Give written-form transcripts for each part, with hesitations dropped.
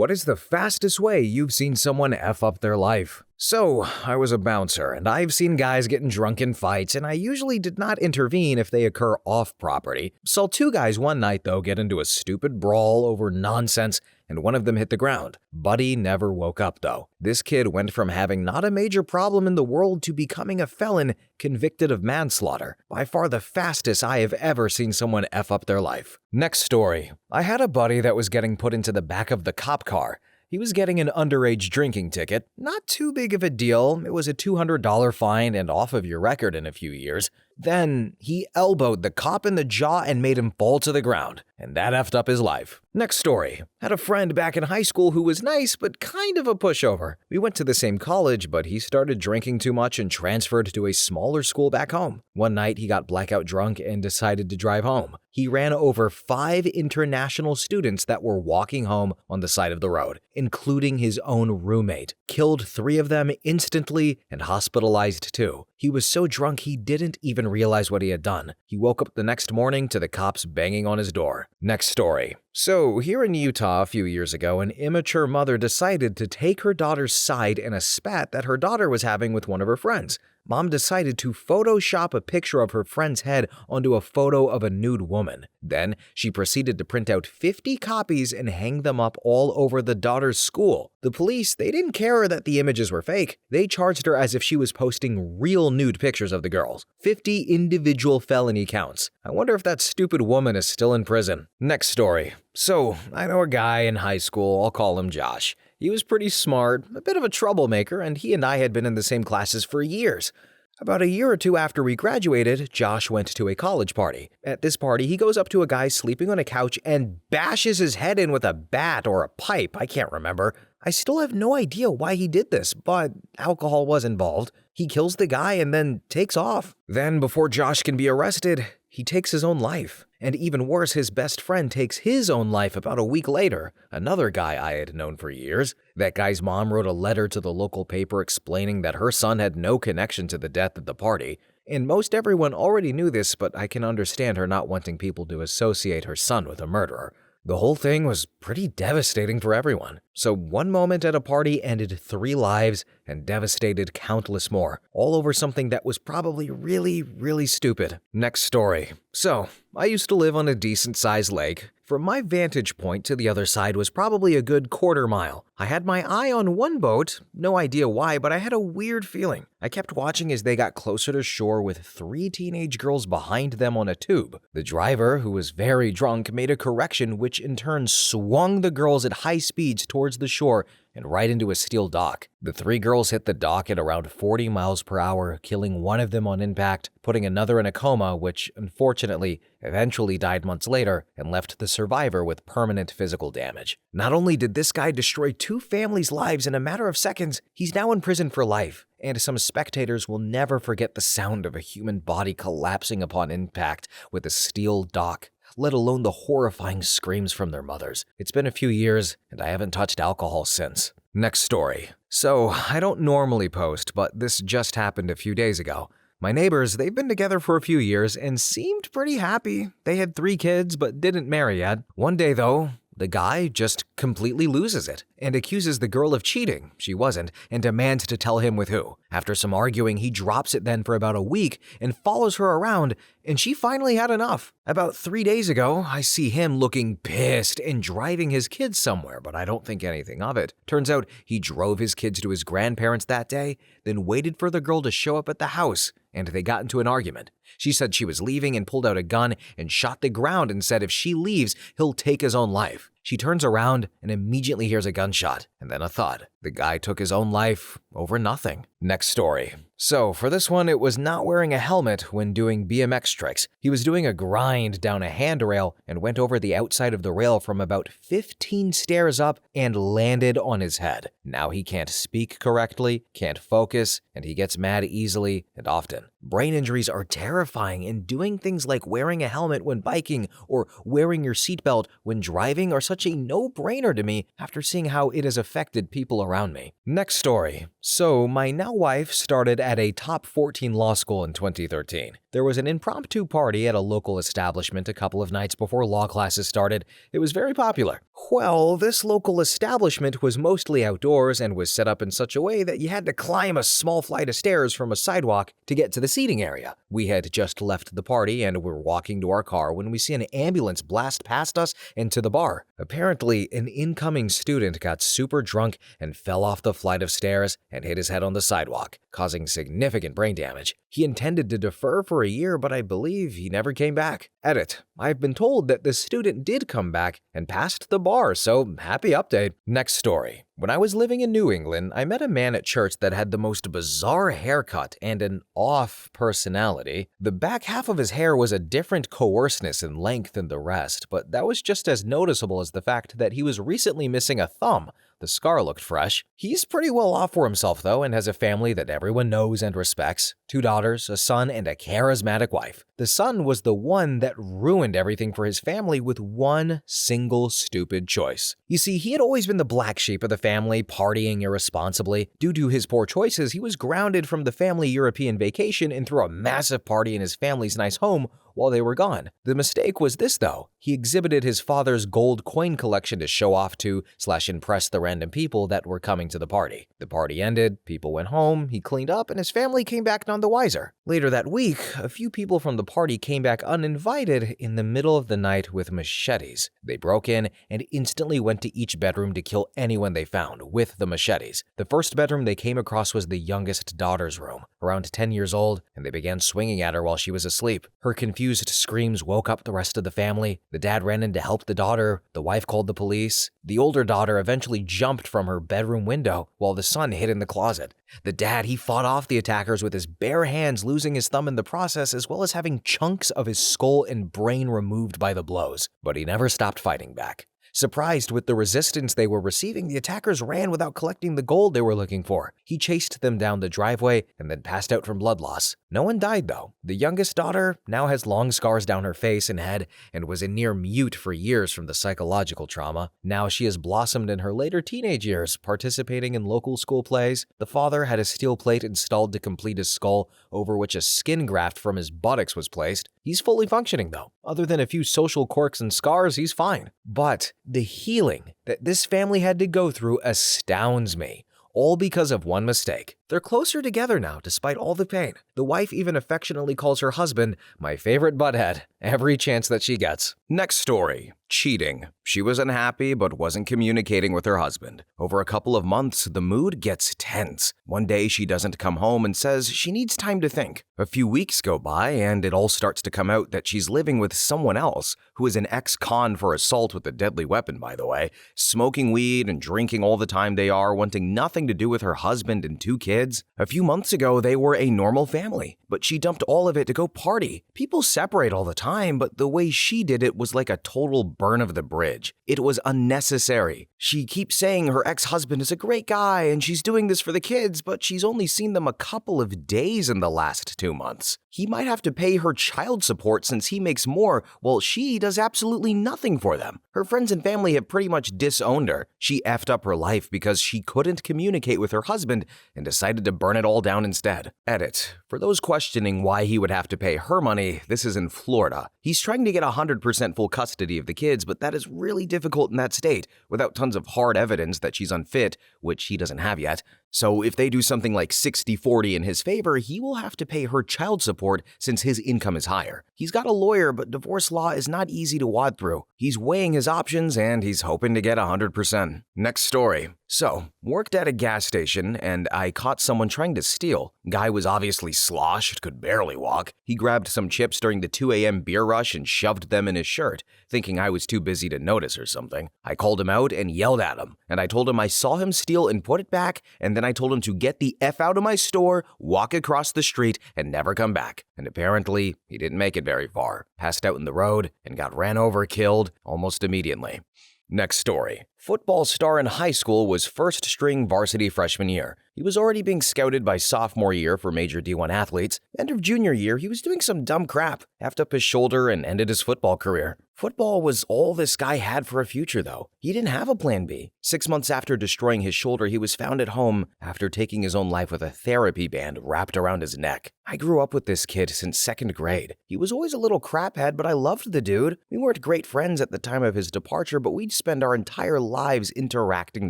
What is the fastest way you've seen someone F up their life? So, I was a bouncer, and I've seen guys get in drunken fights, and I usually did not intervene if they occur off property. Saw two guys one night, though, get into a stupid brawl over nonsense, and one of them hit the ground. Buddy never woke up, though. This kid went from having not a major problem in the world to becoming a felon convicted of manslaughter. By far the fastest I have ever seen someone F up their life. Next story. I had a buddy that was getting put into the back of the cop car. He was getting an underage drinking ticket. Not too big of a deal. It was a $200 fine and off of your record in a few years. Then he elbowed the cop in the jaw and made him fall to the ground, and that effed up his life. Next story. Had a friend back in high school who was nice but kind of a pushover. We went to the same college, but he started drinking too much and transferred to a smaller school back home. One night he got blackout drunk and decided to drive home. He ran over 5 international students that were walking home on the side of the road, including his own roommate. Killed 3 of them instantly and hospitalized 2. He was so drunk he didn't even realize what he had done. He woke up the next morning to the cops banging on his door. Next story. So, here in Utah a few years ago, an immature mother decided to take her daughter's side in a spat that her daughter was having with one of her friends. Mom decided to Photoshop a picture of her friend's head onto a photo of a nude woman. Then, she proceeded to print out 50 copies and hang them up all over the daughter's school. The police, they didn't care that the images were fake. They charged her as if she was posting real nude pictures of the girls. 50 individual felony counts. I wonder if that stupid woman is still in prison. Next story. So, I know a guy in high school, I'll call him Josh. He was pretty smart, a bit of a troublemaker, and he and I had been in the same classes for years. About a year or 2 after we graduated, Josh went to a college party. At this party, he goes up to a guy sleeping on a couch and bashes his head in with a bat or a pipe, I can't remember. I still have no idea why he did this, but alcohol was involved. He kills the guy and then takes off. Then, before Josh can be arrested, he takes his own life. And even worse, his best friend takes his own life about a week later. Another guy I had known for years. That guy's mom wrote a letter to the local paper explaining that her son had no connection to the death at the party. And most everyone already knew this, but I can understand her not wanting people to associate her son with a murderer. The whole thing was pretty devastating for everyone. So one moment at a party ended 3 lives and devastated countless more, all over something that was probably really stupid. Next story. So, I used to live on a decent-sized lake. From my vantage point to the other side was probably a good quarter mile. I had my eye on one boat, no idea why, but I had a weird feeling. I kept watching as they got closer to shore with 3 teenage girls behind them on a tube. The driver, who was very drunk, made a correction which in turn swung the girls at high speeds towards the shore and right into a steel dock. The 3 girls hit the dock at around 40 miles per hour, killing one of them on impact, putting another in a coma, which unfortunately eventually died months later and left the survivor with permanent physical damage. Not only did this guy destroy 2 families' lives in a matter of seconds, he's now in prison for life. And some spectators will never forget the sound of a human body collapsing upon impact with a steel dock, let alone the horrifying screams from their mothers. It's been a few years, and I haven't touched alcohol since. Next story. So, I don't normally post, but this just happened a few days ago. My neighbors, they've been together for a few years and seemed pretty happy. They had 3 kids, but didn't marry yet. One day, though, the guy just completely loses it and accuses the girl of cheating. She wasn't, and demands to tell him with who. After some arguing, he drops it then for about a week and follows her around, and she finally had enough. About 3 days ago, I see him looking pissed and driving his kids somewhere, but I don't think anything of it. Turns out he drove his kids to his grandparents that day, then waited for the girl to show up at the house, and they got into an argument. She said she was leaving and pulled out a gun and shot the ground and said if she leaves, he'll take his own life. She turns around and immediately hears a gunshot, and then a thud. The guy took his own life over nothing. Next story. So, for this one, it was not wearing a helmet when doing BMX tricks. He was doing a grind down a handrail and went over the outside of the rail from about 15 stairs up and landed on his head. Now he can't speak correctly, can't focus, and he gets mad easily and often. Brain injuries are terrifying, and doing things like wearing a helmet when biking or wearing your seatbelt when driving are such a no-brainer to me after seeing how it has affected people around me. Next story. So, my now wife started at a top 14 law school in 2013. There was an impromptu party at a local establishment a couple of nights before law classes started. It was very popular. Well, this local establishment was mostly outdoors and was set up in such a way that you had to climb a small flight of stairs from a sidewalk to get to the seating area. We had just left the party and were walking to our car when we see an ambulance blast past us into the bar. Apparently, an incoming student got super drunk and fell off the flight of stairs and hit his head on the sidewalk, causing significant brain damage. He intended to defer for a year, but I believe he never came back. Edit. I've been told that the student did come back and passed the bar, so happy update. Next story. When I was living in New England, I met a man at church that had the most bizarre haircut and an off personality. The back half of his hair was a different coarseness and length than the rest, but that was just as noticeable as the fact that he was recently missing a thumb. The scar looked fresh. He's pretty well off for himself, though, and has a family that everyone knows and respects. 2 daughters, a son, and a charismatic wife. The son was the one that ruined everything for his family with one single stupid choice. You see, he had always been the black sheep of the family, partying irresponsibly. Due to his poor choices, he was grounded from the family European vacation and threw a massive party in his family's nice home while they were gone. The mistake was this, though. He exhibited his father's gold coin collection to show off to/impress the random people that were coming to the party. The party ended, people went home, he cleaned up, and his family came back none the wiser. Later that week, a few people from the party came back uninvited in the middle of the night with machetes. They broke in and instantly went to each bedroom to kill anyone they found with the machetes. The first bedroom they came across was the youngest daughter's room, around 10 years old, and they began swinging at her while she was asleep. Her confused screams woke up the rest of the family. The dad ran in to help the daughter. The wife called the police. The older daughter eventually jumped from her bedroom window while the son hid in the closet. The dad, he fought off the attackers with his bare hands, losing his thumb in the process, as well as having chunks of his skull and brain removed by the blows. But he never stopped fighting back. Surprised with the resistance they were receiving, the attackers ran without collecting the gold they were looking for. He chased them down the driveway and then passed out from blood loss. No one died, though. The youngest daughter now has long scars down her face and head and was a near mute for years from the psychological trauma. Now she has blossomed in her later teenage years, participating in local school plays. The father had a steel plate installed to complete his skull, over which a skin graft from his buttocks was placed. He's fully functioning, though. Other than a few social quirks and scars, he's fine. But the healing that this family had to go through astounds me, all because of one mistake. They're closer together now, despite all the pain. The wife even affectionately calls her husband my favorite butthead every chance that she gets. Next story. Cheating. She was unhappy but wasn't communicating with her husband. Over a couple of months, the mood gets tense. One day she doesn't come home and says she needs time to think. A few weeks go by and it all starts to come out that she's living with someone else, who is an ex-con for assault with a deadly weapon, by the way, smoking weed and drinking all the time they are, wanting nothing to do with her husband and 2 kids. A few months ago, they were a normal family, but she dumped all of it to go party. People separate all the time, but the way she did it was like a total burn of the bridge. It was unnecessary. She keeps saying her ex-husband is a great guy and she's doing this for the kids, but she's only seen them a couple of days in the last 2 months. He might have to pay her child support since he makes more, while she does absolutely nothing for them. Her friends and family have pretty much disowned her. She effed up her life because she couldn't communicate with her husband and decided to burn it all down instead. Edit. For those questioning why he would have to pay her money, this is in Florida. He's trying to get 100% full custody of the kids, but that is really difficult in that state, without tons of hard evidence that she's unfit, which he doesn't have yet. So if they do something like 60-40 in his favor, he will have to pay her child support since his income is higher. He's got a lawyer, but divorce law is not easy to wad through. He's weighing his options and he's hoping to get 100%. Next story. So, worked at a gas station and I caught someone trying to steal. Guy was obviously sloshed, could barely walk. He grabbed some chips during the 2 a.m. beer rush and shoved them in his shirt, thinking I was too busy to notice or something. I called him out and yelled at him, and I told him I saw him steal and put it back, and then I told him to get the F out of my store, walk across the street, and never come back. And apparently, he didn't make it very far, passed out in the road, and got ran over, killed almost immediately. Next story. Football star in high school was first string varsity freshman year. He was already being scouted by sophomore year for major D1 athletes. End of junior year, he was doing some dumb crap, effed up his shoulder and ended his football career. Football was all this guy had for a future, though. He didn't have a plan B. 6 months after destroying his shoulder, he was found at home after taking his own life with a therapy band wrapped around his neck. I grew up with this kid since second grade. He was always a little craphead, but I loved the dude. We weren't great friends at the time of his departure, but we'd spend our entire lives interacting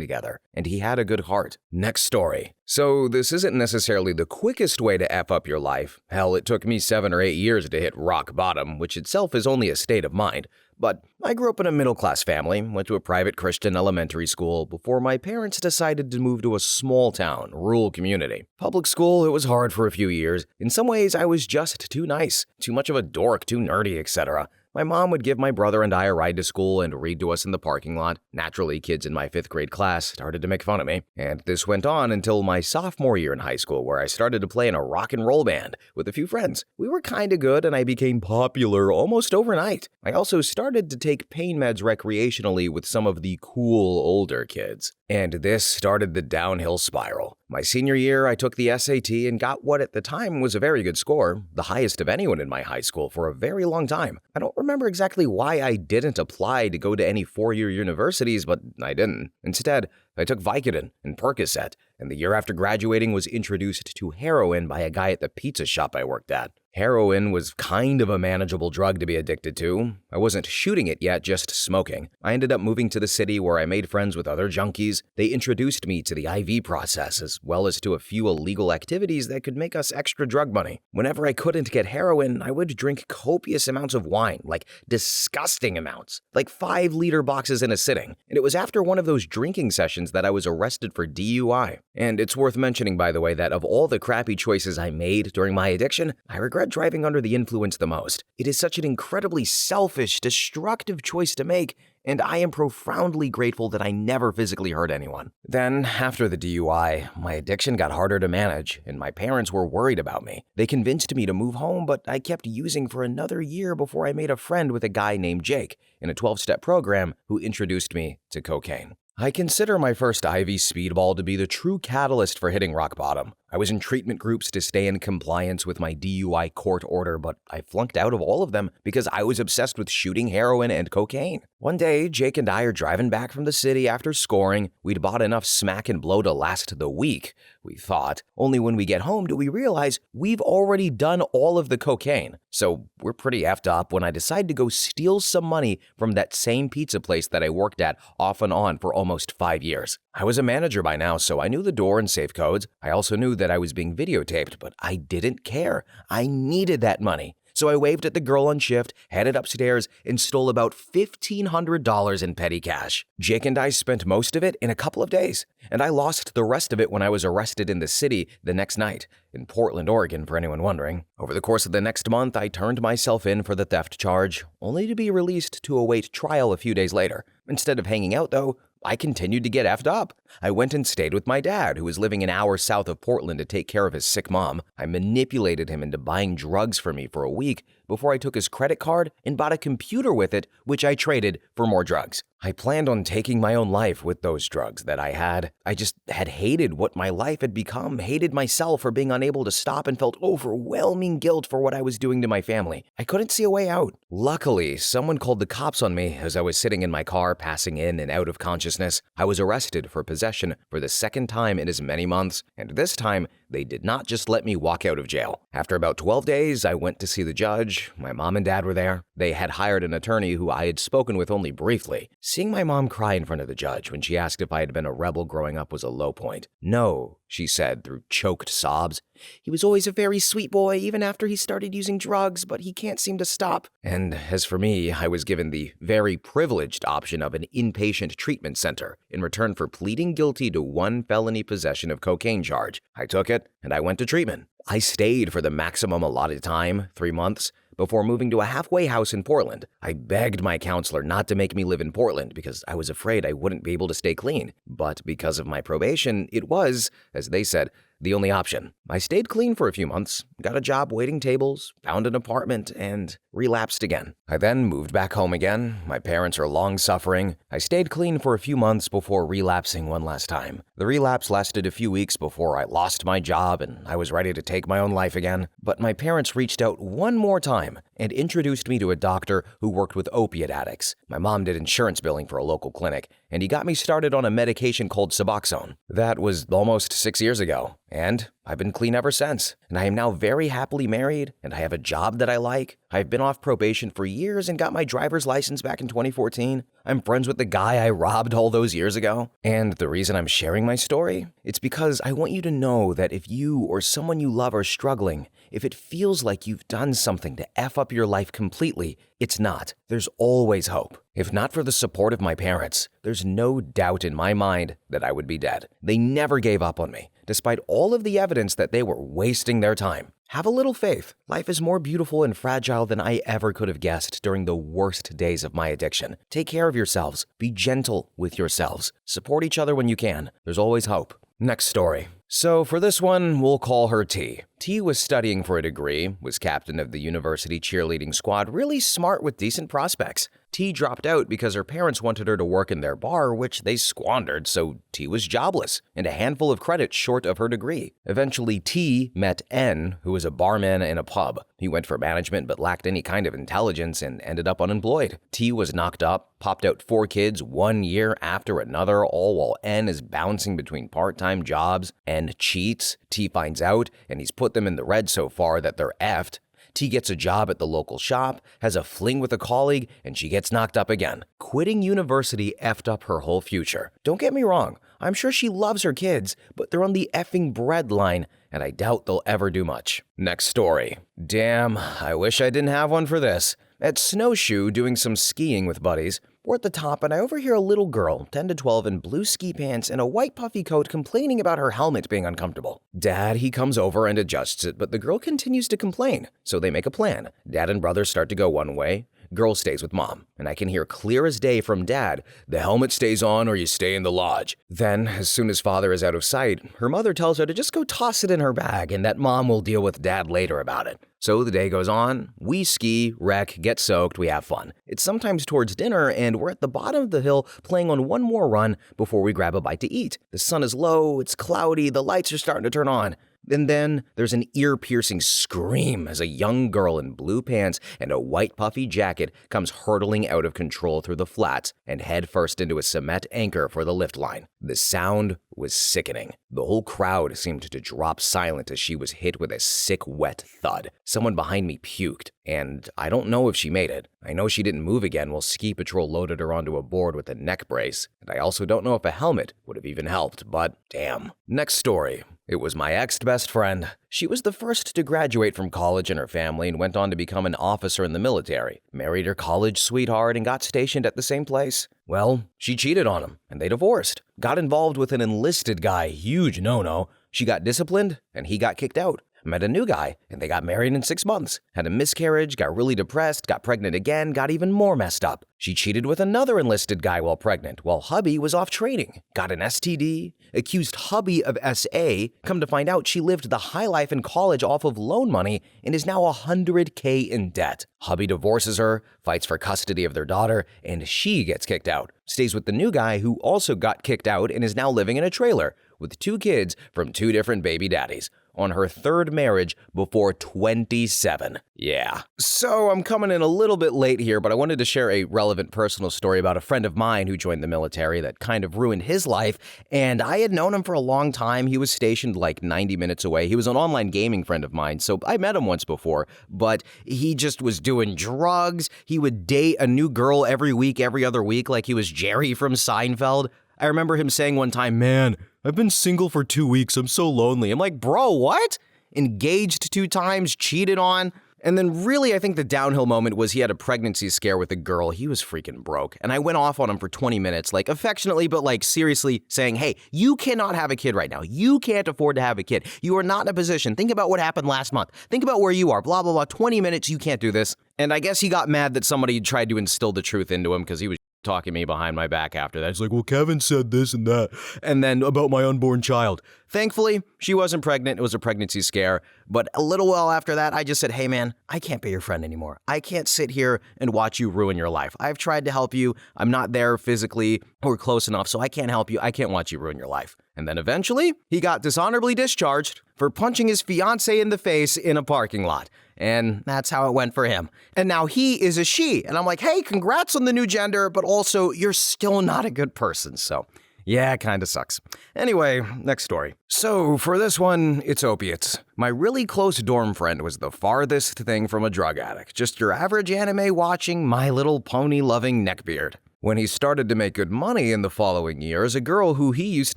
together, and he had a good heart. Next story. So this isn't necessarily the quickest way to F up your life. Hell, it took me 7 or 8 years to hit rock bottom, which itself is only a state of mind. But I grew up in a middle-class family, went to a private Christian elementary school before my parents decided to move to a small-town, rural community. Public school, it was hard for a few years. In some ways, I was just too nice, too much of a dork, too nerdy, etc. My mom would give my brother and I a ride to school and read to us in the parking lot. Naturally, kids in my 5th grade class started to make fun of me. And this went on until my sophomore year in high school, where I started to play in a rock and roll band with a few friends. We were kinda good and I became popular almost overnight. I also started to take pain meds recreationally with some of the cool older kids. And this started the downhill spiral. My senior year, I took the SAT and got what at the time was a very good score, the highest of anyone in my high school for a very long time. I don't remember exactly why I didn't apply to go to any 4-year universities, but I didn't. Instead, I took Vicodin and Percocet, and the year after graduating was introduced to heroin by a guy at the pizza shop I worked at. Heroin was kind of a manageable drug to be addicted to. I wasn't shooting it yet, just smoking. I ended up moving to the city where I made friends with other junkies. They introduced me to the IV process as well as to a few illegal activities that could make us extra drug money. Whenever I couldn't get heroin, I would drink copious amounts of wine, like disgusting amounts, like 5-liter boxes in a sitting. And it was after one of those drinking sessions that I was arrested for DUI. And it's worth mentioning, by the way, that of all the crappy choices I made during my addiction, I regret driving under the influence the most. It is such an incredibly selfish, destructive choice to make, and I am profoundly grateful that I never physically hurt anyone. Then, after the DUI, my addiction got harder to manage, and my parents were worried about me. They convinced me to move home, but I kept using for another year before I made a friend with a guy named Jake in a 12-step program who introduced me to cocaine. I consider my first IV speedball to be the true catalyst for hitting rock bottom. I was in treatment groups to stay in compliance with my DUI court order, but I flunked out of all of them because I was obsessed with shooting heroin and cocaine. One day, Jake and I are driving back from the city after scoring. We'd bought enough smack and blow to last the week, we thought. Only when we get home do we realize we've already done all of the cocaine. So we're pretty effed up when I decide to go steal some money from that same pizza place that I worked at off and on for almost 5 years. I was a manager by now, so I knew the door and safe codes. I also knew that I was being videotaped, but I didn't care. I needed that money. So I waved at the girl on shift, headed upstairs, and stole about $1,500 in petty cash. Jake and I spent most of it in a couple of days, and I lost the rest of it when I was arrested in the city the next night, in Portland, Oregon, for anyone wondering. Over the course of the next month, I turned myself in for the theft charge, only to be released to await trial a few days later. Instead of hanging out, though, I continued to get effed up. I went and stayed with my dad, who was living an hour south of Portland to take care of his sick mom. I manipulated him into buying drugs for me for a week before I took his credit card and bought a computer with it, which I traded for more drugs. I planned on taking my own life with those drugs that I had. I just had hated what my life had become, hated myself for being unable to stop, and felt overwhelming guilt for what I was doing to my family. I couldn't see a way out. Luckily, someone called the cops on me as I was sitting in my car passing in and out of consciousness. I was arrested for possession for the second time in as many months, and this time, they did not just let me walk out of jail. After about 12 days, I went to see the judge. My mom and dad were there. They had hired an attorney who I had spoken with only briefly. Seeing my mom cry in front of the judge when she asked if I had been a rebel growing up was a low point. "No," she said through choked sobs. "He was always a very sweet boy, even after he started using drugs, but he can't seem to stop." And as for me, I was given the very privileged option of an inpatient treatment center in return for pleading guilty to 1 felony possession of cocaine charge. I took it, and I went to treatment. I stayed for the maximum allotted time, 3 months, before moving to a halfway house in Portland. I begged my counselor not to make me live in Portland because I was afraid I wouldn't be able to stay clean. But because of my probation, it was, as they said, the only option. I stayed clean for a few months, got a job waiting tables, found an apartment, and relapsed again. I then moved back home again. My parents are long-suffering. I stayed clean for a few months before relapsing one last time. The relapse lasted a few weeks before I lost my job and I was ready to take my own life again. But my parents reached out one more time and introduced me to a doctor who worked with opiate addicts. My mom did insurance billing for a local clinic, and he got me started on a medication called Suboxone. That was almost 6 years ago, and I've been clean ever since. And I am now very happily married, and I have a job that I like. I've been off probation for years and got my driver's license back in 2014. I'm friends with the guy I robbed all those years ago. And the reason I'm sharing my story? It's because I want you to know that if you or someone you love are struggling, if it feels like you've done something to F up your life completely, it's not. There's always hope. If not for the support of my parents, there's no doubt in my mind that I would be dead. They never gave up on me, despite all of the evidence that they were wasting their time. Have a little faith. Life is more beautiful and fragile than I ever could have guessed during the worst days of my addiction. Take care of yourselves. Be gentle with yourselves. Support each other when you can. There's always hope. Next story. So for this one, we'll call her T. T was studying for a degree, was captain of the university cheerleading squad, really smart with decent prospects. T dropped out because her parents wanted her to work in their bar, which they squandered, so T was jobless and a handful of credits short of her degree. Eventually, T met N, who was a barman in a pub. He went for management but lacked any kind of intelligence and ended up unemployed. T was knocked up, popped out 4 kids 1 year after another, all while N is bouncing between part-time jobs. N cheats. T finds out, and he's put them in the red so far that they're effed. T gets a job at the local shop, has a fling with a colleague, and she gets knocked up again. Quitting university effed up her whole future. Don't get me wrong, I'm sure she loves her kids, but they're on the effing breadline, and I doubt they'll ever do much. Next story. Damn, I wish I didn't have one for this. At Snowshoe, doing some skiing with buddies, we're at the top and I overhear a little girl, 10 to 12, in blue ski pants and a white puffy coat complaining about her helmet being uncomfortable. Dad, he comes over and adjusts it, but the girl continues to complain. So they make a plan. Dad and brother start to go one way. Girl stays with mom, and I can hear clear as day from Dad, "The helmet stays on or you stay in the lodge." Then, as soon as father is out of sight, her mother tells her to just go toss it in her bag and that mom will deal with Dad later about it. So the day goes on, we ski, wreck, get soaked, we have fun. It's sometimes towards dinner and we're at the bottom of the hill playing on one more run before we grab a bite to eat. The sun is low, it's cloudy, the lights are starting to turn on. And then there's an ear-piercing scream as a young girl in blue pants and a white puffy jacket comes hurtling out of control through the flats and headfirst into a cement anchor for the lift line. The sound was sickening. The whole crowd seemed to drop silent as she was hit with a sick, wet thud. Someone behind me puked, and I don't know if she made it. I know she didn't move again while ski patrol loaded her onto a board with a neck brace, and I also don't know if a helmet would have even helped, but damn. Next story. It was my ex-best friend. She was the first to graduate from college in her family and went on to become an officer in the military, married her college sweetheart, and got stationed at the same place. Well, she cheated on him, and they divorced. Got involved with an enlisted guy, huge no-no. She got disciplined, and he got kicked out. Met a new guy, and they got married in 6 months. Had a miscarriage, got really depressed, got pregnant again, got even more messed up. She cheated with another enlisted guy while pregnant, while hubby was off training. Got an STD, accused hubby of SA. Come to find out, she lived the high life in college off of loan money and is now $100K in debt. Hubby divorces her, fights for custody of their daughter, and she gets kicked out. Stays with the new guy who also got kicked out and is now living in a trailer with 2 kids from 2 different baby daddies. On her 3rd marriage before 27. Yeah. So I'm coming in a little bit late here, but I wanted to share a relevant personal story about a friend of mine who joined the military that kind of ruined his life, and I had known him for a long time. He was stationed like 90 minutes away. He was an online gaming friend of mine, so I met him once before, but he just was doing drugs. He would date a new girl every week, every other week, like he was Jerry from Seinfeld. I remember him saying one time, "Man, I've been single for 2 weeks. I'm so lonely." I'm like, bro, what? Engaged 2 times, cheated on. And then really, I think the downhill moment was he had a pregnancy scare with a girl. He was freaking broke. And I went off on him for 20 minutes, like affectionately, but like seriously saying, hey, you cannot have a kid right now. You can't afford to have a kid. You are not in a position. Think about what happened last month. Think about where you are, blah, blah, blah. 20 minutes, you can't do this. And I guess he got mad that somebody tried to instill the truth into him because he was talking to me behind my back after that. He's like, well, Kevin said this and that, and then about my unborn child. Thankfully, she wasn't pregnant. It was a pregnancy scare. But a little while after that, I just said, hey, man, I can't be your friend anymore. I can't sit here and watch you ruin your life. I've tried to help you. I'm not there physically or close enough, so I can't help you. I can't watch you ruin your life. And then eventually, he got dishonorably discharged for punching his fiancée in the face in a parking lot. And that's how it went for him. And now he is a she. And I'm like, hey, congrats on the new gender, but also you're still not a good person. So yeah, it kind of sucks. Anyway, next story. So for this one, it's opiates. My really close dorm friend was the farthest thing from a drug addict. Just your average anime watching, My Little Pony loving neckbeard. When he started to make good money in the following years, a girl who he used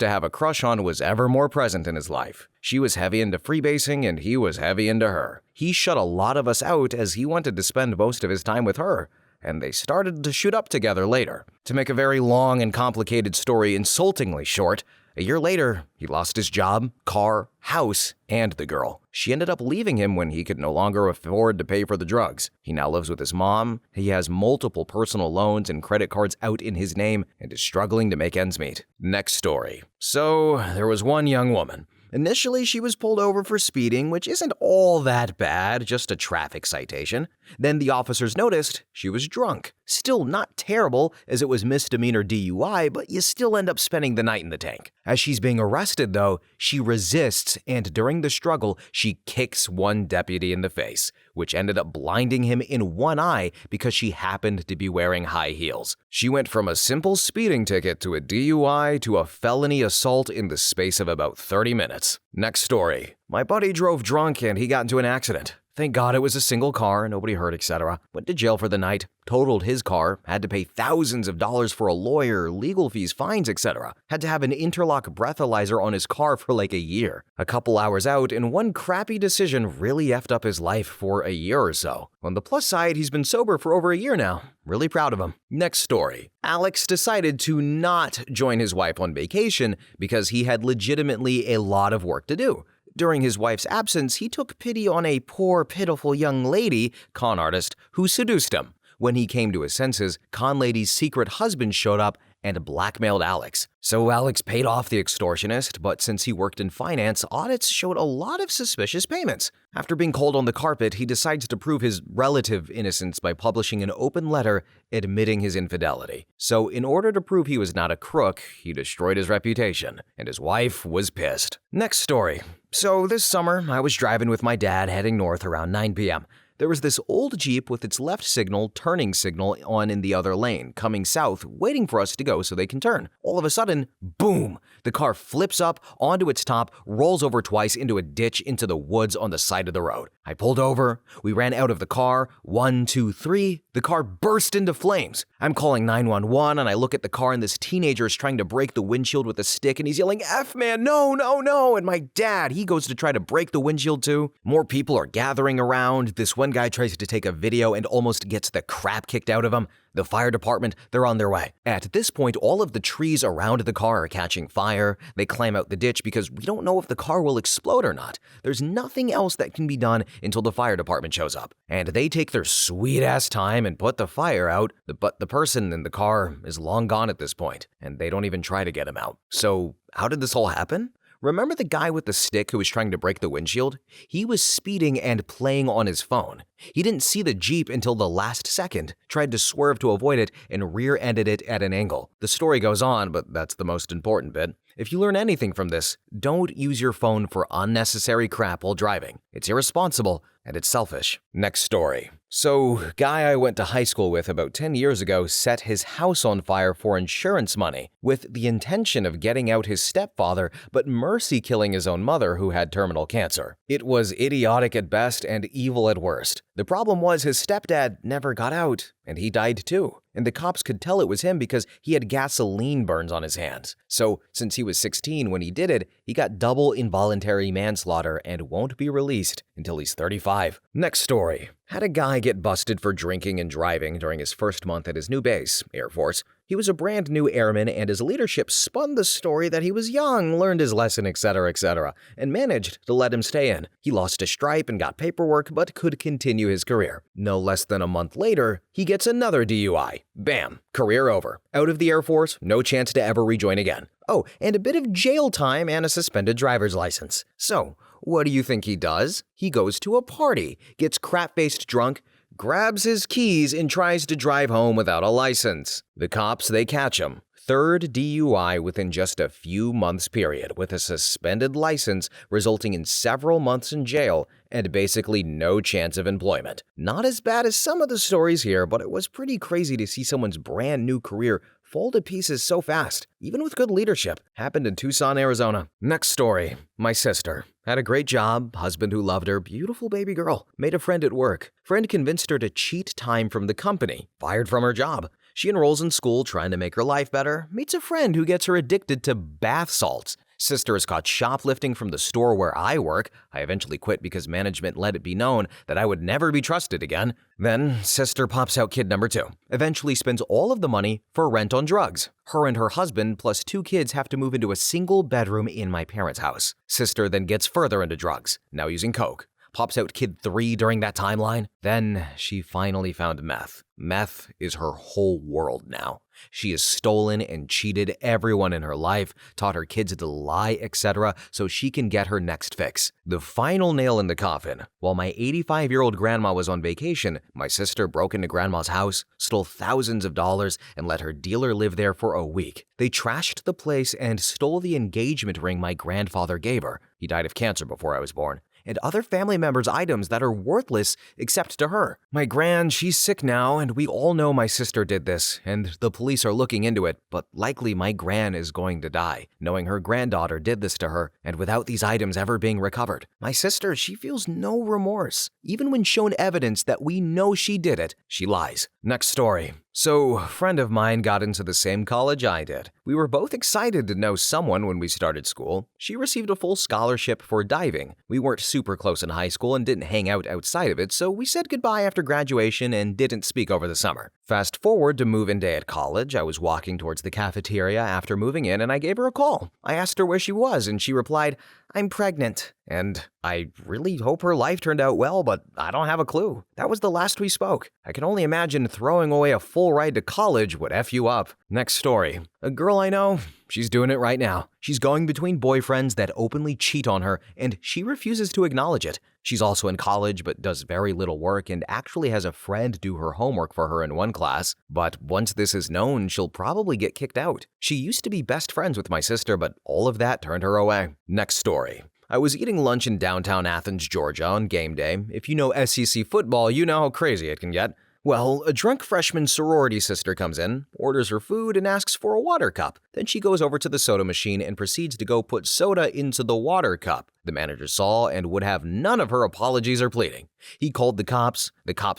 to have a crush on was ever more present in his life. She was heavy into freebasing and he was heavy into her. He shut a lot of us out as he wanted to spend most of his time with her, and they started to shoot up together later. To make a very long and complicated story insultingly short, a year later, he lost his job, car, house, and the girl. She ended up leaving him when he could no longer afford to pay for the drugs. He now lives with his mom, he has multiple personal loans and credit cards out in his name, and is struggling to make ends meet. Next story. So, there was one young woman. Initially, she was pulled over for speeding, which isn't all that bad, just a traffic citation. Then the officers noticed she was drunk. Still not terrible, as it was misdemeanor DUI, but you still end up spending the night in the tank. As she's being arrested, though, she resists, and during the struggle, she kicks one deputy in the face, which ended up blinding him in one eye because she happened to be wearing high heels. She went from a simple speeding ticket to a DUI to a felony assault in the space of about 30 minutes. Next story. My buddy drove drunk and he got into an accident. Thank God it was a single car, nobody hurt, etc. Went to jail for the night, totaled his car, had to pay thousands of dollars for a lawyer, legal fees, fines, etc. Had to have an interlock breathalyzer on his car for like a year. A couple hours out, and one crappy decision really effed up his life for a year or so. On the plus side, he's been sober for over a year now. Really proud of him. Next story. Alex decided to not join his wife on vacation because he had legitimately a lot of work to do. During his wife's absence, he took pity on a poor, pitiful young lady, con artist, who seduced him. When he came to his senses, con lady's secret husband showed up and blackmailed Alex. So Alex paid off the extortionist, but since he worked in finance, audits showed a lot of suspicious payments. After being called on the carpet, he decides to prove his relative innocence by publishing an open letter admitting his infidelity. So in order to prove he was not a crook, he destroyed his reputation, and his wife was pissed. Next story. So this summer, I was driving with my dad heading north around 9 p.m. There was this old Jeep with its left signal, turning signal on in the other lane, coming south, waiting for us to go so they can turn. All of a sudden, boom! The car flips up onto its top, rolls over twice into a ditch into the woods on the side of the road. I pulled over, we ran out of the car, 1, 2, 3, the car burst into flames. I'm calling 911 and I look at the car and this teenager is trying to break the windshield with a stick and he's yelling, F man, no, no, no! And my dad, he goes to try to break the windshield too. More people are gathering around. This one guy tries to take a video and almost gets the crap kicked out of him. The fire department, they're on their way. At this point, all of the trees around the car are catching fire. They climb out the ditch because we don't know if the car will explode or not. There's nothing else that can be done until the fire department shows up. And they take their sweet-ass time and put the fire out, but the person in the car is long gone at this point, and they don't even try to get him out. So, how did this all happen? Remember the guy with the stick who was trying to break the windshield? He was speeding and playing on his phone. He didn't see the Jeep until the last second, tried to swerve to avoid it, and rear-ended it at an angle. The story goes on, but that's the most important bit. If you learn anything from this, don't use your phone for unnecessary crap while driving. It's irresponsible and it's selfish. Next story. So, guy I went to high school with about 10 years ago set his house on fire for insurance money with the intention of getting out his stepfather, but mercy killing his own mother who had terminal cancer. It was idiotic at best and evil at worst. The problem was his stepdad never got out, and he died too. And the cops could tell it was him because he had gasoline burns on his hands. So, since he was 16 when he did it, he got double involuntary manslaughter and won't be released until he's 35. Next story. Had a guy get busted for drinking and driving during his first month at his new base, Air Force. He was a brand new airman, and his leadership spun the story that he was young, learned his lesson, etc., and managed to let him stay in. He lost a stripe and got paperwork, but could continue his career. No less than a month later, he gets another DUI. Bam, career over. Out of the Air Force, no chance to ever rejoin again. Oh, and a bit of jail time and a suspended driver's license. So, what do you think he does? He goes to a party, gets crap-faced drunk, grabs his keys, and tries to drive home without a license. The cops, they catch him. Third DUI within just a few months period, with a suspended license resulting in several months in jail and basically no chance of employment. Not as bad as some of the stories here, but it was pretty crazy to see someone's brand new career fall to pieces so fast, even with good leadership. Happened in Tucson, Arizona. Next story. My sister. Had a great job, husband who loved her, beautiful baby girl. Made a friend at work. Friend convinced her to cheat time from the company. Fired from her job. She enrolls in school trying to make her life better. Meets a friend who gets her addicted to bath salts. Sister is caught shoplifting from the store where I work. I eventually quit because management let it be known that I would never be trusted again. Then, sister pops out kid number 2. Eventually spends all of the money for rent on drugs. Her and her husband plus 2 kids have to move into a single bedroom in my parents' house. Sister then gets further into drugs, now using coke. Pops out kid 3 during that timeline. Then she finally found meth. Meth is her whole world now. She has stolen and cheated everyone in her life, taught her kids to lie, etc., so she can get her next fix. The final nail in the coffin. While my 85-year-old grandma was on vacation, my sister broke into grandma's house, stole thousands of dollars, and let her dealer live there for a week. They trashed the place and stole the engagement ring my grandfather gave her. He died of cancer before I was born. And other family members' items that are worthless except to her. My gran, she's sick now, and we all know my sister did this, and the police are looking into it, but likely my gran is going to die, knowing her granddaughter did this to her, and without these items ever being recovered. My sister, she feels no remorse. Even when shown evidence that we know she did it, she lies. Next story. So, a friend of mine got into the same college I did. We were both excited to know someone when we started school. She received a full scholarship for diving. We weren't super close in high school and didn't hang out outside of it, so we said goodbye after graduation and didn't speak over the summer. Fast forward to move-in day at college. I was walking towards the cafeteria after moving in and I gave her a call. I asked her where she was and she replied, "I'm pregnant." And I really hope her life turned out well, but I don't have a clue. That was the last we spoke. I can only imagine throwing away a full ride to college would F you up. Next story. A girl I know, she's doing it right now. She's going between boyfriends that openly cheat on her, and she refuses to acknowledge it. She's also in college but does very little work and actually has a friend do her homework for her in one class. But once this is known, she'll probably get kicked out. She used to be best friends with my sister, but all of that turned her away. Next story. I was eating lunch in downtown Athens, Georgia on game day. If you know SEC football, you know how crazy it can get. Well, a drunk freshman sorority sister comes in, orders her food, and asks for a water cup. Then she goes over to the soda machine and proceeds to go put soda into the water cup. The manager saw and would have none of her apologies or pleading. He called the cops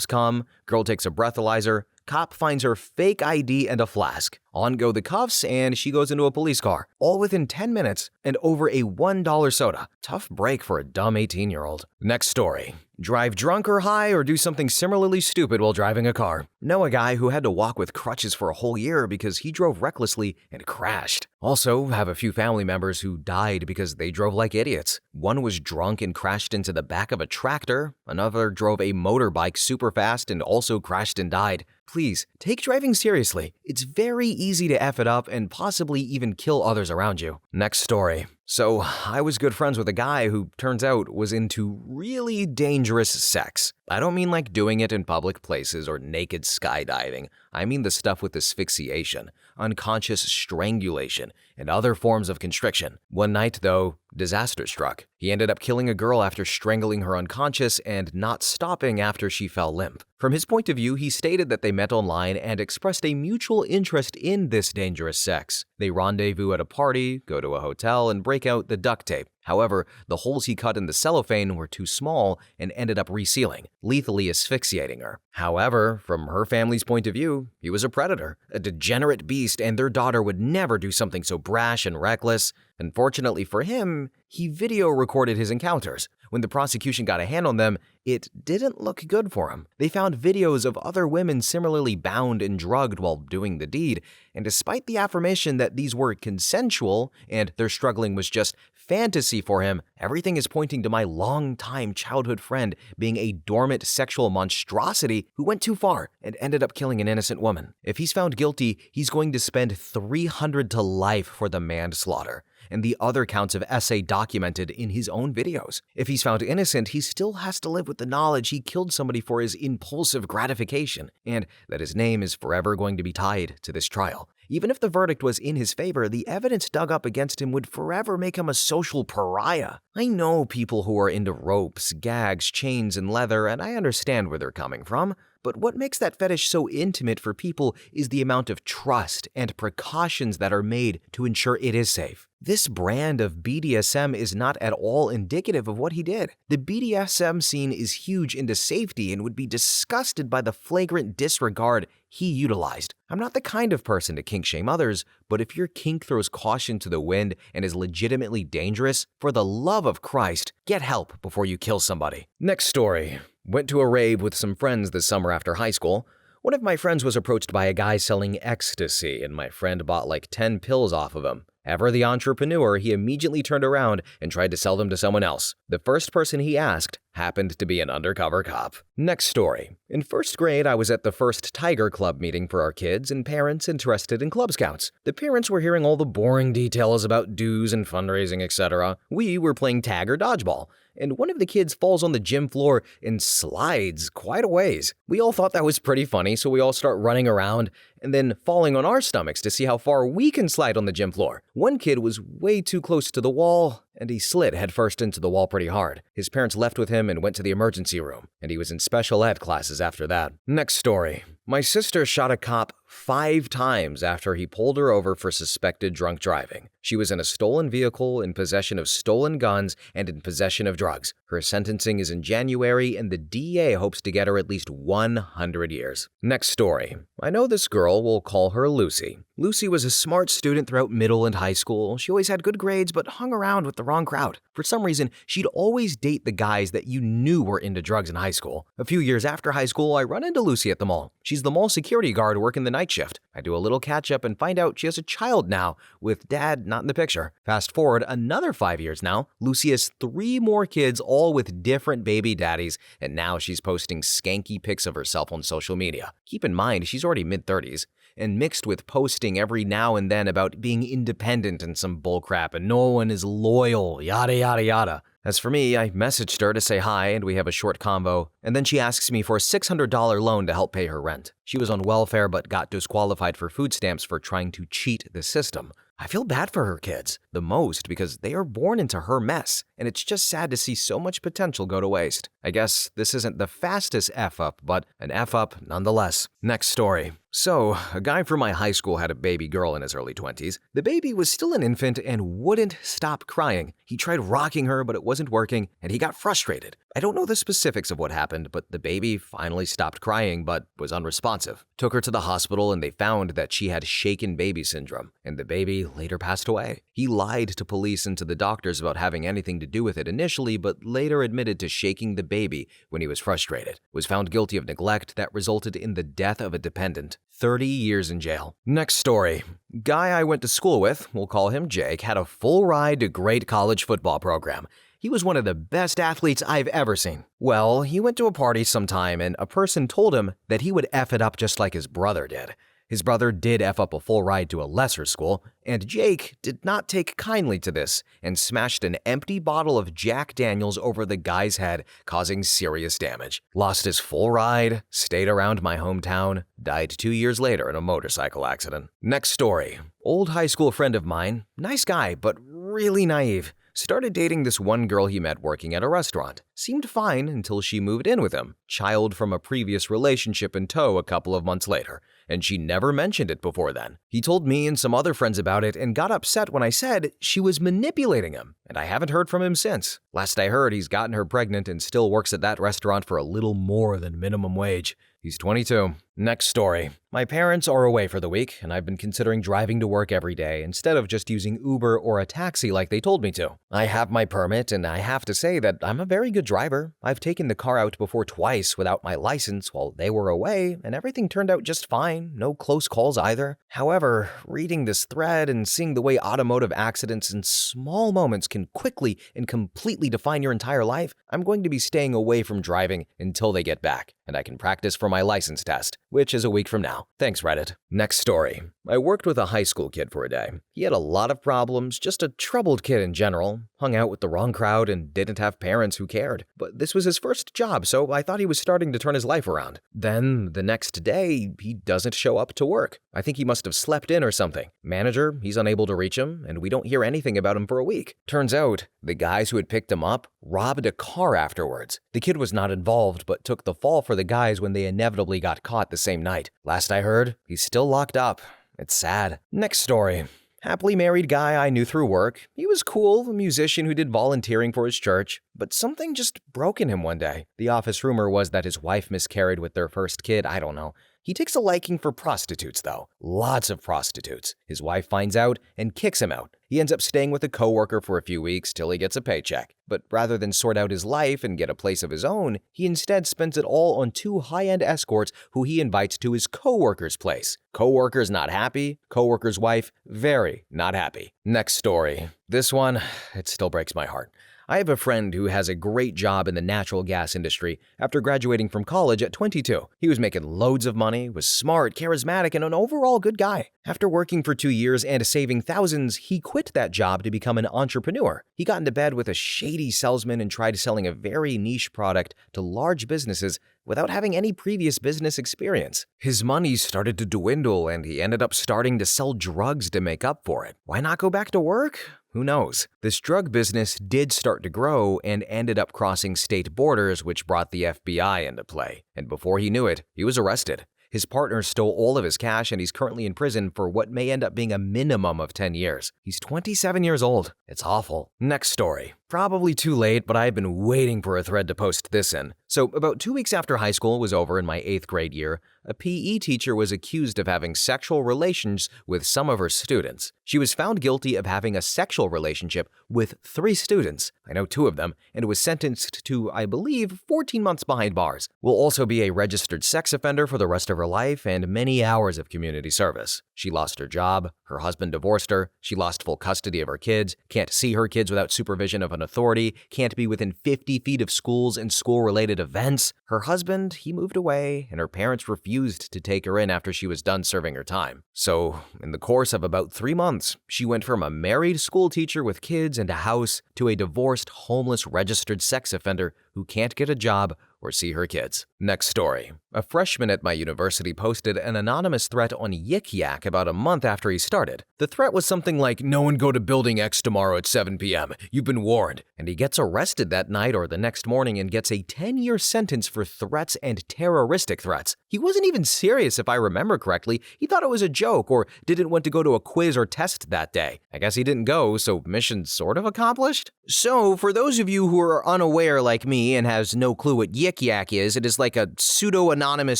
come, girl takes a breathalyzer, cop finds her fake ID and a flask. On go the cuffs, and she goes into a police car, all within 10 minutes and over a $1 soda. Tough break for a dumb 18-year-old. Next story. Drive drunk or high or do something similarly stupid while driving a car. Know a guy who had to walk with crutches for a whole year because he drove recklessly and crashed. Also, have a few family members who died because they drove like idiots. One was drunk and crashed into the back of a tractor. Another drove a motorbike super fast and also crashed and died. Please, take driving seriously. It's very easy to F it up and possibly even kill others around you. Next story. So, I was good friends with a guy who, turns out, was into really dangerous sex. I don't mean like doing it in public places or naked skydiving. I mean the stuff with asphyxiation, unconscious strangulation, and other forms of constriction. One night, though, disaster struck. He ended up killing a girl after strangling her unconscious and not stopping after she fell limp. From his point of view, he stated that they met online and expressed a mutual interest in this dangerous sex. They rendezvous at a party, go to a hotel, and break out the duct tape. However, the holes he cut in the cellophane were too small and ended up resealing, lethally asphyxiating her. However, from her family's point of view, he was a predator, a degenerate beast, and their daughter would never do something so brash and reckless. Unfortunately for him, He video recorded his encounters. When the prosecution got a hand on them, it didn't look good for him. They found videos of other women similarly bound and drugged while doing the deed, and despite the affirmation that these were consensual and their struggling was just fantasy for him, everything is pointing to my longtime childhood friend being a dormant sexual monstrosity who went too far and ended up killing an innocent woman. If he's found guilty, he's going to spend 300 to life for the manslaughter and the other counts of SA documented in his own videos. If he's found innocent, he still has to live with the knowledge he killed somebody for his impulsive gratification, and that his name is forever going to be tied to this trial. Even if the verdict was in his favor, the evidence dug up against him would forever make him a social pariah. I know people who are into ropes, gags, chains, and leather, and I understand where they're coming from. But what makes that fetish so intimate for people is the amount of trust and precautions that are made to ensure it is safe. This brand of BDSM is not at all indicative of what he did. The BDSM scene is huge into safety and would be disgusted by the flagrant disregard he utilized. I'm not the kind of person to kink shame others, but if your kink throws caution to the wind and is legitimately dangerous, for the love of Christ, get help before you kill somebody. Next story. Went to a rave with some friends this summer after high school. One of my friends was approached by a guy selling ecstasy, and my friend bought like 10 pills off of him. Ever the entrepreneur, he immediately turned around and tried to sell them to someone else. The first person he asked happened to be an undercover cop. Next story. In first grade, I was at the first Tiger Club meeting for our kids and parents interested in Club Scouts. The parents were hearing all the boring details about dues and fundraising, etc. We were playing tag or dodgeball, and one of the kids falls on the gym floor and slides quite a ways. We all thought that was pretty funny, so we all start running around and then falling on our stomachs to see how far we can slide on the gym floor. One kid was way too close to the wall, and he slid headfirst into the wall pretty hard. His parents left with him and went to the emergency room, and he was in special ed classes after that. Next story. My sister shot a cop 5 times after he pulled her over for suspected drunk driving. She was in a stolen vehicle, in possession of stolen guns, and in possession of drugs. Her sentencing is in January, and the DA hopes to get her at least 100 years. Next story. I know this girl, we'll call her Lucy. Lucy was a smart student throughout middle and high school. She always had good grades, but hung around with the wrong crowd. For some reason, she'd always date the guys that you knew were into drugs in high school. A few years after high school, I run into Lucy at the mall. She's the mall security guard working the night shift. I do a little catch-up and find out she has a child now, with dad not in the picture. Fast forward another 5 years now, Lucy has 3 more kids, all with different baby daddies, and now she's posting skanky pics of herself on social media. Keep in mind, she's already mid-30s. And mixed with posting every now and then about being independent and some bullcrap and no one is loyal, yada yada yada. As for me, I messaged her to say hi and we have a short convo, and then she asks me for a $600 loan to help pay her rent. She was on welfare but got disqualified for food stamps for trying to cheat the system. I feel bad for her kids, the most because they are born into her mess, and it's just sad to see so much potential go to waste. I guess this isn't the fastest F-up, but an F-up nonetheless. Next story. So, a guy from my high school had a baby girl in his early 20s. The baby was still an infant and wouldn't stop crying. He tried rocking her, but it wasn't working, and he got frustrated. I don't know the specifics of what happened, but the baby finally stopped crying but was unresponsive. Took her to the hospital and they found that she had shaken baby syndrome, and the baby later passed away. He lied to police and to the doctors about having anything to do with it initially, but later admitted to shaking the baby when he was frustrated. Was found guilty of neglect that resulted in the death of a dependent. 30 years in jail. Next story. Guy I went to school with, we'll call him Jake, had a full ride to great college football program. He was one of the best athletes I've ever seen. Well, he went to a party sometime and a person told him that he would F it up just like his brother did. His brother did F up a full ride to a lesser school, and Jake did not take kindly to this and smashed an empty bottle of Jack Daniels over the guy's head, causing serious damage. Lost his full ride, stayed around my hometown, died 2 years later in a motorcycle accident. Next story. Old high school friend of mine, nice guy, but really naive. Started dating this one girl he met working at a restaurant. Seemed fine until she moved in with him. Child from a previous relationship in tow a couple of months later, and she never mentioned it before then. He told me and some other friends about it and got upset when I said she was manipulating him, and I haven't heard from him since. Last I heard, he's gotten her pregnant and still works at that restaurant for a little more than minimum wage. He's 22. Next story. My parents are away for the week, and I've been considering driving to work every day instead of just using Uber or a taxi like they told me to. I have my permit, and I have to say that I'm a very good driver. I've taken the car out before twice without my license while they were away, and everything turned out just fine. No close calls either. However, reading this thread and seeing the way automotive accidents in small moments can quickly and completely define your entire life, I'm going to be staying away from driving until they get back, and I can practice for my license test, which is a week from now. Thanks, Reddit. Next story. I worked with a high school kid for a day. He had a lot of problems, just a troubled kid in general, hung out with the wrong crowd and didn't have parents who cared. But this was his first job, so I thought he was starting to turn his life around. Then, the next day, he doesn't show up to work. I think he must have slept in or something. Manager, he's unable to reach him, and we don't hear anything about him for a week. Turns out, the guys who had picked him up robbed a car afterwards. The kid was not involved, but took the fall for the guys when they inevitably got caught the same night. Last I heard, he's still locked up. It's sad. Next story. Happily married guy I knew through work. He was cool, a musician who did volunteering for his church, but something just broke in him one day. The office rumor was that his wife miscarried with their first kid, I don't know. He takes a liking for prostitutes, though. Lots of prostitutes. His wife finds out and kicks him out. He ends up staying with a coworker for a few weeks till he gets a paycheck. But rather than sort out his life and get a place of his own, he instead spends it all on two high-end escorts who he invites to his coworker's place. Coworker's not happy. Coworker's wife, very not happy. Next story. This one, it still breaks my heart. I have a friend who has a great job in the natural gas industry after graduating from college at 22. He was making loads of money, was smart, charismatic, and an overall good guy. After working for 2 years and saving thousands, he quit that job to become an entrepreneur. He got into bed with a shady salesman and tried selling a very niche product to large businesses without having any previous business experience. His money started to dwindle, and he ended up starting to sell drugs to make up for it. Why not go back to work? Who knows? This drug business did start to grow and ended up crossing state borders, which brought the FBI into play. And before he knew it, he was arrested. His partner stole all of his cash, and he's currently in prison for what may end up being a minimum of 10 years. He's 27 years old. It's awful. Next story. Probably too late, but I've been waiting for a thread to post this in. So, about 2 weeks after high school was over in my 8th grade year, a PE teacher was accused of having sexual relations with some of her students. She was found guilty of having a sexual relationship with 3 students. I know 2 of them, and was sentenced to, I believe, 14 months behind bars. Will also be a registered sex offender for the rest of her life and many hours of community service. She lost her job, her husband divorced her, she lost full custody of her kids, can't see her kids without supervision of an authority, can't be within 50 feet of schools and school-related events. Her husband, he moved away, and her parents refused to take her in after she was done serving her time. So, in the course of about 3 months, she went from a married school teacher with kids and a house to a divorced, homeless, registered sex offender who can't get a job or see her kids. Next story. A freshman at my university posted an anonymous threat on Yik Yak about a month after he started. The threat was something like, "No one go to Building X tomorrow at 7 p.m. You've been warned." And he gets arrested that night or the next morning and gets a 10-year sentence for threats and terroristic threats. He wasn't even serious if I remember correctly. He thought it was a joke or didn't want to go to a quiz or test that day. I guess he didn't go, so mission sort of accomplished? So, for those of you who are unaware like me and has no clue what Yik Yak is, it is like a pseudo-anonymous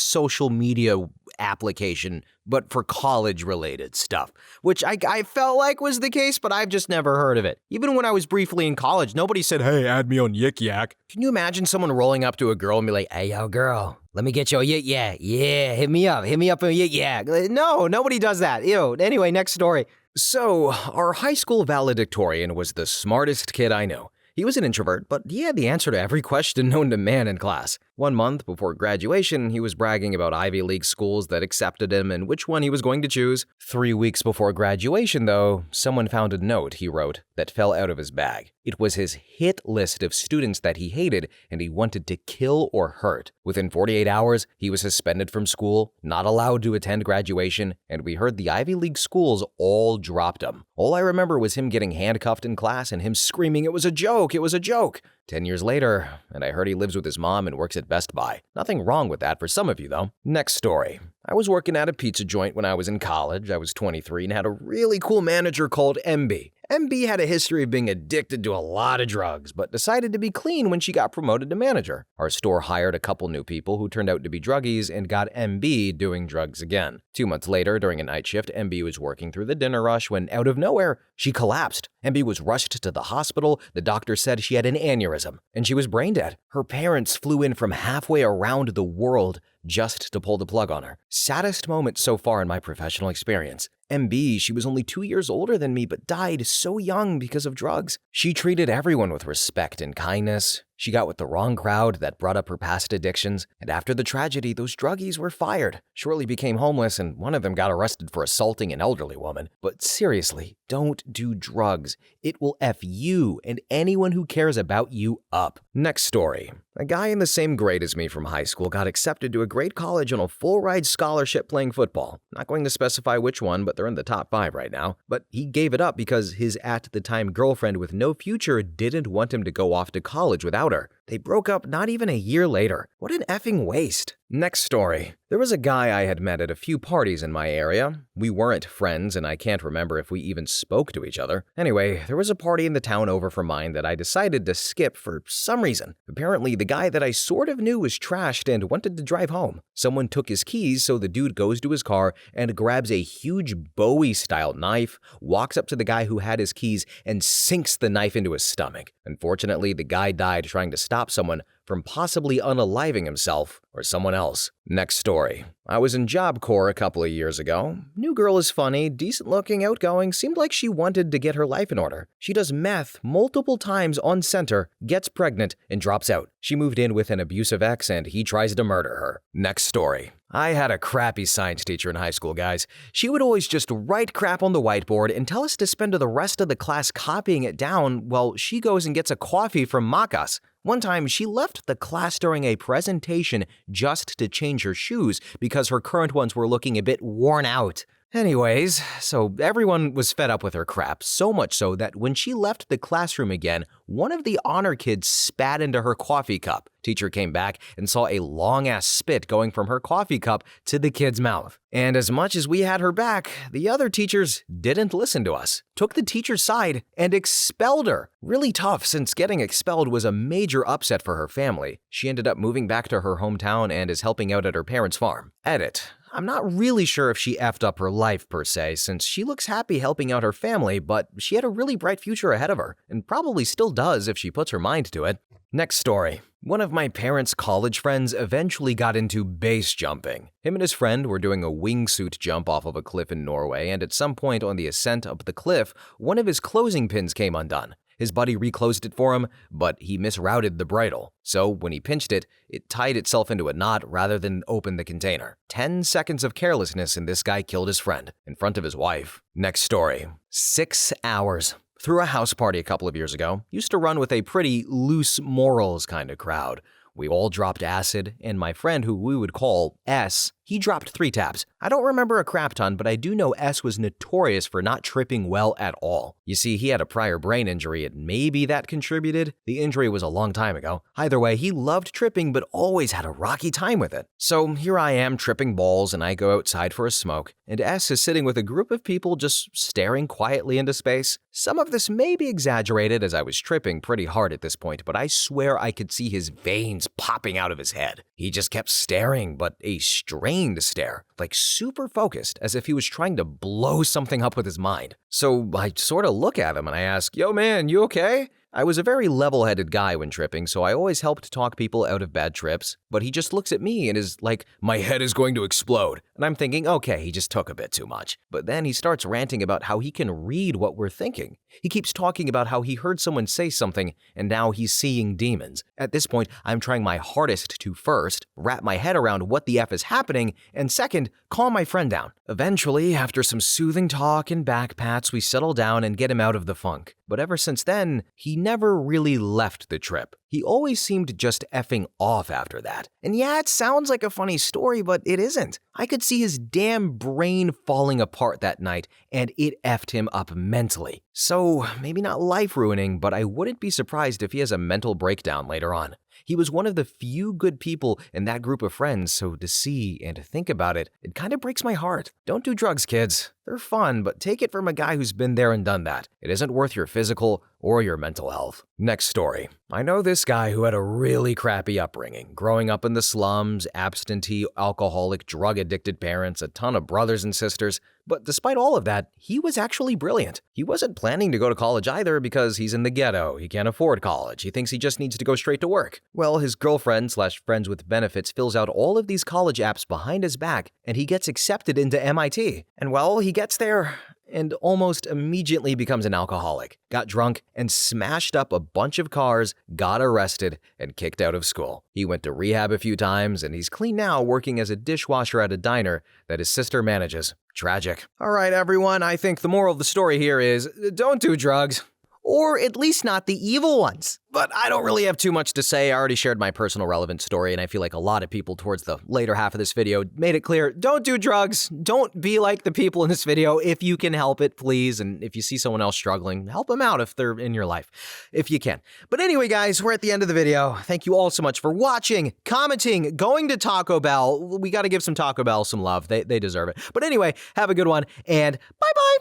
social media application, but for college-related stuff, which I felt like was the case, but I've just never heard of it. Even when I was briefly in college, nobody said, "Hey, add me on Yik Yak." Can you imagine someone rolling up to a girl and be like, "Hey, yo, girl, let me get you a Yik Yak. Yeah, hit me up on Yik Yak." No, nobody does that. Ew. Anyway, next story. So, our high school valedictorian was the smartest kid I knew. He was an introvert, but he had the answer to every question known to man in class. 1 month before graduation, he was bragging about Ivy League schools that accepted him and which one he was going to choose. 3 weeks before graduation, though, someone found a note he wrote that fell out of his bag. It was his hit list of students that he hated and he wanted to kill or hurt. Within 48 hours, he was suspended from school, not allowed to attend graduation, and we heard the Ivy League schools all dropped him. All I remember was him getting handcuffed in class and him screaming, "It was a joke, it was a joke." 10 years later, and I heard he lives with his mom and works at Best Buy. Nothing wrong with that for some of you, though. Next story. I was working at a pizza joint when I was in college. I was 23 and had a really cool manager called MB. MB had a history of being addicted to a lot of drugs, but decided to be clean when she got promoted to manager. Our store hired a couple new people who turned out to be druggies and got MB doing drugs again. 2 months later, during a night shift, MB was working through the dinner rush when, out of nowhere, she collapsed. MB was rushed to the hospital. The doctor said she had an aneurysm, and she was brain dead. Her parents flew in from halfway around the world just to pull the plug on her. Saddest moment so far in my professional experience. MB, she was only 2 years older than me, but died so young because of drugs. She treated everyone with respect and kindness. She got with the wrong crowd that brought up her past addictions, and after the tragedy, those druggies were fired, shortly became homeless, and one of them got arrested for assaulting an elderly woman. But seriously, don't do drugs. It will F you and anyone who cares about you up. Next story. A guy in the same grade as me from high school got accepted to a great college on a full-ride scholarship playing football. Not going to specify which one, but they're in the top 5 right now. But he gave it up because his at-the-time girlfriend with no future didn't want him to go off to college without her. They broke up not even a year later. What an effing waste. Next story. There was a guy I had met at a few parties in my area. We weren't friends, and I can't remember if we even spoke to each other. Anyway, there was a party in the town over from mine that I decided to skip for some reason. Apparently, the guy that I sort of knew was trashed and wanted to drive home. Someone took his keys, so the dude goes to his car and grabs a huge Bowie-style knife, walks up to the guy who had his keys, and sinks the knife into his stomach. Unfortunately, the guy died trying to stop someone from possibly unaliving himself or someone else. Next story. I was in Job Corps a couple of years ago. New girl is funny, decent looking, outgoing, seemed like she wanted to get her life in order. She does meth multiple times on center, gets pregnant, and drops out. She moved in with an abusive ex and he tries to murder her. Next story. I had a crappy science teacher in high school, guys. She would always just write crap on the whiteboard and tell us to spend the rest of the class copying it down while she goes and gets a coffee from Macas. One time, she left the class during a presentation just to change her shoes because her current ones were looking a bit worn out. Anyways, so everyone was fed up with her crap, so much so that when she left the classroom again, one of the honor kids spat into her coffee cup. Teacher came back and saw a long-ass spit going from her coffee cup to the kid's mouth. And as much as we had her back, the other teachers didn't listen to us, took the teacher's side, and expelled her. Really tough, since getting expelled was a major upset for her family. She ended up moving back to her hometown and is helping out at her parents' farm. Edit. I'm not really sure if she effed up her life per se, since she looks happy helping out her family, but she had a really bright future ahead of her, and probably still does if she puts her mind to it. Next story. One of my parents' college friends eventually got into base jumping. Him and his friend were doing a wingsuit jump off of a cliff in Norway, and at some point on the ascent up the cliff, one of his closing pins came undone. His buddy reclosed it for him, but he misrouted the bridle. So when he pinched it, it tied itself into a knot rather than open the container. 10 seconds of carelessness and this guy killed his friend in front of his wife. Next story. 6 hours. Threw a house party a couple of years ago. Used to run with a pretty loose morals kind of crowd. We all dropped acid, and my friend, who we would call S, he dropped 3 tabs. I don't remember a crap ton, but I do know S was notorious for not tripping well at all. You see, he had a prior brain injury, and maybe that contributed. The injury was a long time ago. Either way, he loved tripping, but always had a rocky time with it. So here I am tripping balls, and I go outside for a smoke, and S is sitting with a group of people just staring quietly into space. Some of this may be exaggerated as I was tripping pretty hard at this point, but I swear I could see his veins popping out of his head. He just kept staring, but a strained stare, like super focused, as if he was trying to blow something up with his mind. So I sort of look at him and I ask, "Yo man, you okay?" I was a very level-headed guy when tripping, so I always helped talk people out of bad trips, but he just looks at me and is like, "My head is going to explode." And I'm thinking, okay, he just took a bit too much. But then he starts ranting about how he can read what we're thinking. He keeps talking about how he heard someone say something and now he's seeing demons. At this point, I'm trying my hardest to first, wrap my head around what the F is happening, and second, calm my friend down. Eventually, after some soothing talk and back pats, we settle down and get him out of the funk. But ever since then, he never really left the trip. He always seemed just effing off after that. And yeah, it sounds like a funny story, but it isn't. I could see his damn brain falling apart that night, and it effed him up mentally. So, maybe not life-ruining, but I wouldn't be surprised if he has a mental breakdown later on. He was one of the few good people in that group of friends, so to see and to think about it, it kind of breaks my heart. Don't do drugs, kids. They're They're fun, but take it from a guy who's been there and done that. It isn't worth your physical or your mental health. Next story. I know this guy who had a really crappy upbringing, growing up in the slums, absentee, alcoholic, drug-addicted parents, a ton of brothers and sisters. But despite all of that, he was actually brilliant. He wasn't planning to go to college either because he's in the ghetto, he can't afford college, he thinks he just needs to go straight to work. Well, his girlfriend/friends with benefits fills out all of these college apps behind his back, and he gets accepted into MIT. And well, he gets there and almost immediately becomes an alcoholic, got drunk and smashed up a bunch of cars, got arrested, and kicked out of school. He went to rehab a few times, and he's clean now working as a dishwasher at a diner that his sister manages. Tragic. All right, everyone, I think the moral of the story here is don't do drugs. Or at least not the evil ones. But I don't really have too much to say. I already shared my personal relevant story, and I feel like a lot of people towards the later half of this video made it clear, don't do drugs. Don't be like the people in this video. If you can help it, please. And if you see someone else struggling, help them out if they're in your life, if you can. But anyway, guys, we're at the end of the video. Thank you all so much for watching, commenting, going to Taco Bell. We got to give some Taco Bell some love. They deserve it. But anyway, have a good one, and bye-bye.